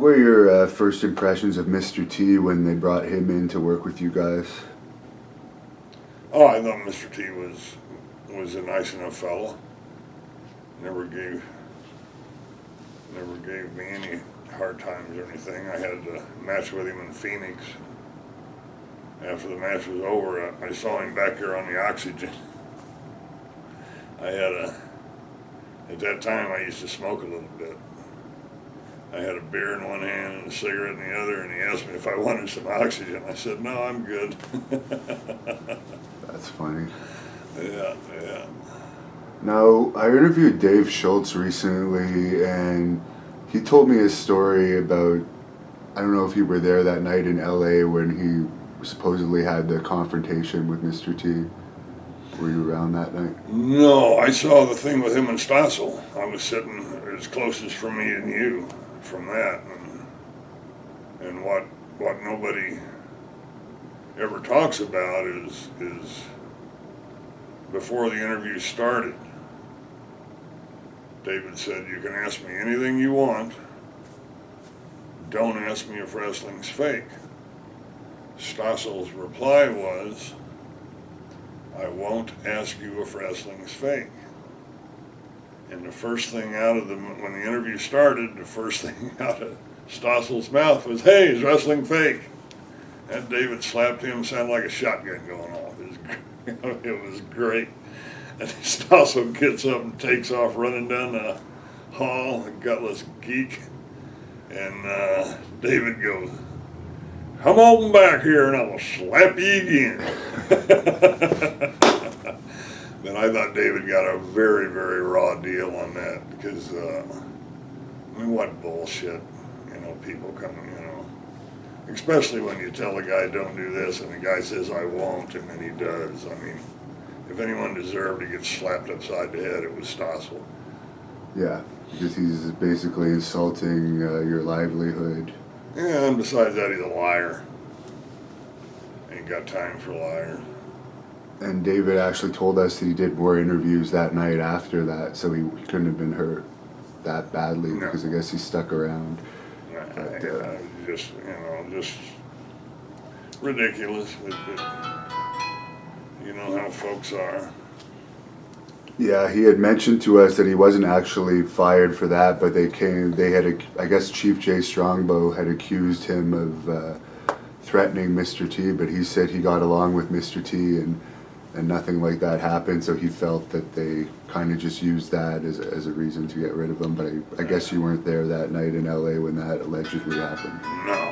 What were your first impressions of Mr. T when they brought him in to work with you guys? Oh, I thought Mr. T was a nice enough fellow. Never gave me any hard times or anything. I had a match with him in Phoenix. After the match was over, I saw him back there on the oxygen. At that time I used to smoke a little bit. I had a beer in one hand and a cigarette in the other, and he asked me if I wanted some oxygen. I said, no, I'm good. That's funny. Yeah. Now, I interviewed Dave Schultz recently, and he told me a story about, I don't know if you were there that night in LA when he supposedly had the confrontation with Mr. T. Were you around that night? No, I saw the thing with him and Stossel. I was sitting as close as from me and you from that. And what nobody ever talks about is before the interview started, David said, you can ask me anything you want. Don't ask me if wrestling's fake. Stossel's reply was, I won't ask you if wrestling's fake. And the first thing when the interview started, the first thing out of Stossel's mouth was, hey, is wrestling fake? And David slapped him, sounded like a shotgun going off. It was great. And Stossel gets up and takes off running down the hall, a gutless geek. And David goes, come on back here and I will slap you again. But I thought David got a very, very raw deal on that because, what bullshit, people coming, especially when you tell a guy don't do this and the guy says I won't and then he does. I mean, if anyone deserved to get slapped upside the head, it was Stossel. Yeah, because he's basically insulting your livelihood. Yeah, and besides that, he's a liar. Ain't got time for liars. And David actually told us that he did more interviews that night after that, so he couldn't have been hurt that badly because I guess he stuck around. Just ridiculous. You know how folks are. Yeah, he had mentioned to us that he wasn't actually fired for that, but I guess Chief Jay Strongbow had accused him of threatening Mr. T, but he said he got along with Mr. T and nothing like that happened, so he felt that they kind of just used that as a reason to get rid of him. But I guess you weren't there that night in LA when that allegedly happened. No,